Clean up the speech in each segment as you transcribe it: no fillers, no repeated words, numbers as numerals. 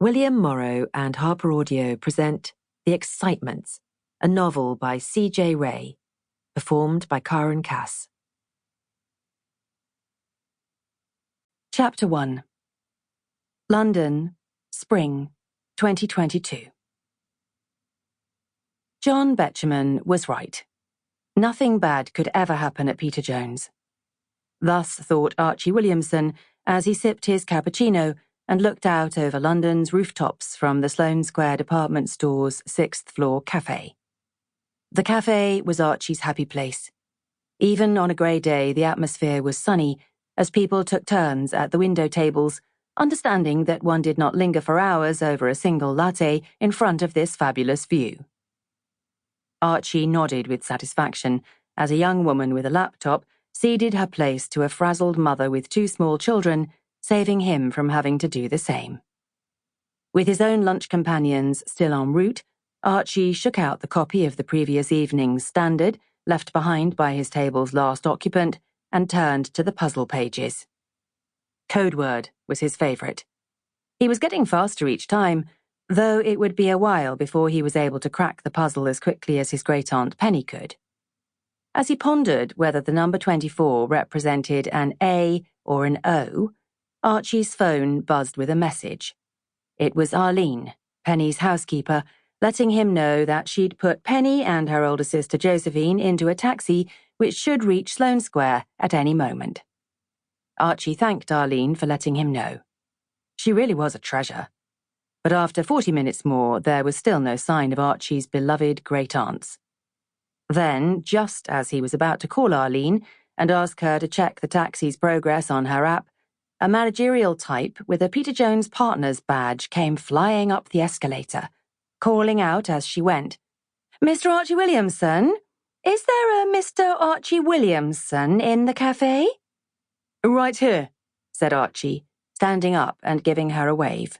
William Morrow and HarperAudio present The Excitements, a novel by C.J. Wray, performed by Karen Cass. Chapter 1. London, Spring, 2022. John Betjeman was right. Nothing bad could ever happen at Peter Jones. Thus thought Archie Williamson as he sipped his cappuccino and looked out over London's rooftops from the Sloane Square department store's 6th-floor cafe. The cafe was Archie's happy place. Even on a grey day, the atmosphere was sunny as people took turns at the window tables, understanding that one did not linger for hours over a single latte in front of this fabulous view. Archie nodded with satisfaction as a young woman with a laptop ceded her place to a frazzled mother with 2 small children, saving him from having to do the same. With his own lunch companions still en route, Archie shook out the copy of the previous evening's Standard, left behind by his table's last occupant, and turned to the puzzle pages. Code word was his favourite. He was getting faster each time, though it would be a while before he was able to crack the puzzle as quickly as his great-aunt Penny could. As he pondered whether the number 24 represented an A or an O, Archie's phone buzzed with a message. It was Arlene, Penny's housekeeper, letting him know that she'd put Penny and her older sister Josephine into a taxi which should reach Sloane Square at any moment. Archie thanked Arlene for letting him know. She really was a treasure. But after 40 minutes more, there was still no sign of Archie's beloved great-aunts. Then, just as he was about to call Arlene and ask her to check the taxi's progress on her app, a managerial type with a Peter Jones Partners badge came flying up the escalator, calling out as she went, "Mr. Archie Williamson? Is there a Mr. Archie Williamson in the cafe?" "Right here," said Archie, standing up and giving her a wave.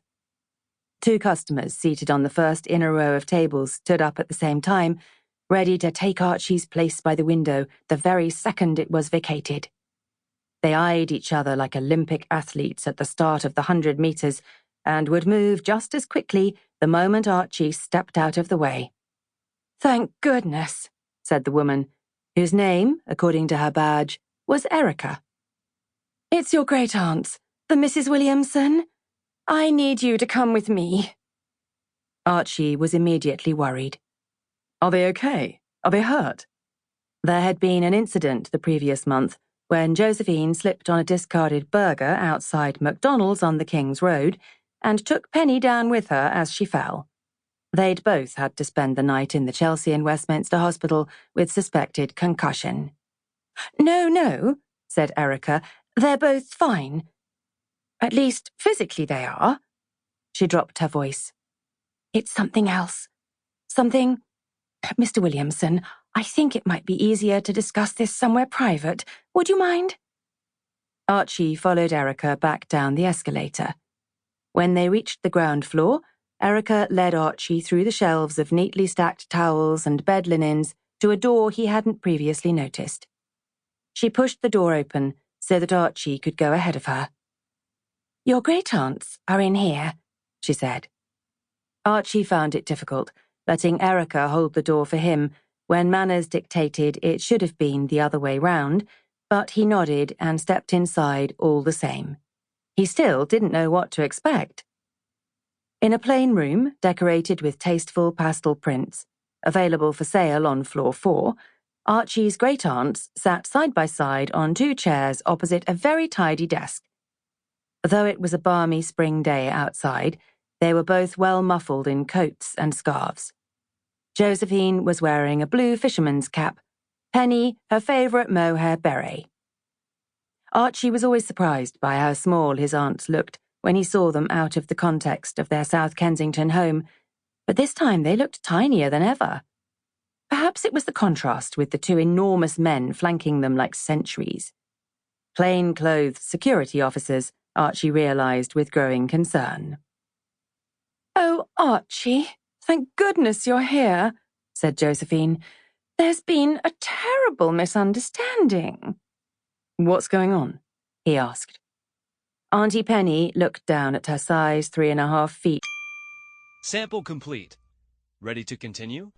2 customers seated on the first inner row of tables stood up at the same time, ready to take Archie's place by the window the very second it was vacated. They eyed each other like Olympic athletes at the start of the 100 meters and would move just as quickly the moment Archie stepped out of the way. "Thank goodness," said the woman, whose name, according to her badge, was Erica. "It's your great-aunts, the Mrs. Williamson. I need you to come with me." Archie was immediately worried. "Are they okay? Are they hurt?" There had been an incident the previous month when Josephine slipped on a discarded burger outside McDonald's on the King's Road and took Penny down with her as she fell. They'd both had to spend the night in the Chelsea and Westminster Hospital with suspected concussion. No, said Erica. "They're both fine. At least, physically they are." She dropped her voice. "It's something else. Something... Mr. Williamson, I think it might be easier to discuss this somewhere private. Would you mind?" Archie followed Erica back down the escalator. When they reached the ground floor, Erica led Archie through the shelves of neatly stacked towels and bed linens to a door he hadn't previously noticed. She pushed the door open so that Archie could go ahead of her. "Your great-aunts are in here," she said. Archie found it difficult, letting Erica hold the door for him when manners dictated it should have been the other way round, but he nodded and stepped inside all the same. He still didn't know what to expect. In a plain room decorated with tasteful pastel prints, available for sale on floor 4, Archie's great-aunts sat side by side on 2 chairs opposite a very tidy desk. Though it was a balmy spring day outside, they were both well muffled in coats and scarves. Josephine was wearing a blue fisherman's cap, Penny her favourite mohair beret. Archie was always surprised by how small his aunts looked when he saw them out of the context of their South Kensington home, but this time they looked tinier than ever. Perhaps it was the contrast with the 2 enormous men flanking them like sentries. Plain-clothed security officers, Archie realised with growing concern. "Oh, Archie, thank goodness you're here," said Josephine. "There's been a terrible misunderstanding." "What's going on?" he asked. Auntie Penny looked down at her size 3.5 feet Sample complete. Ready to continue?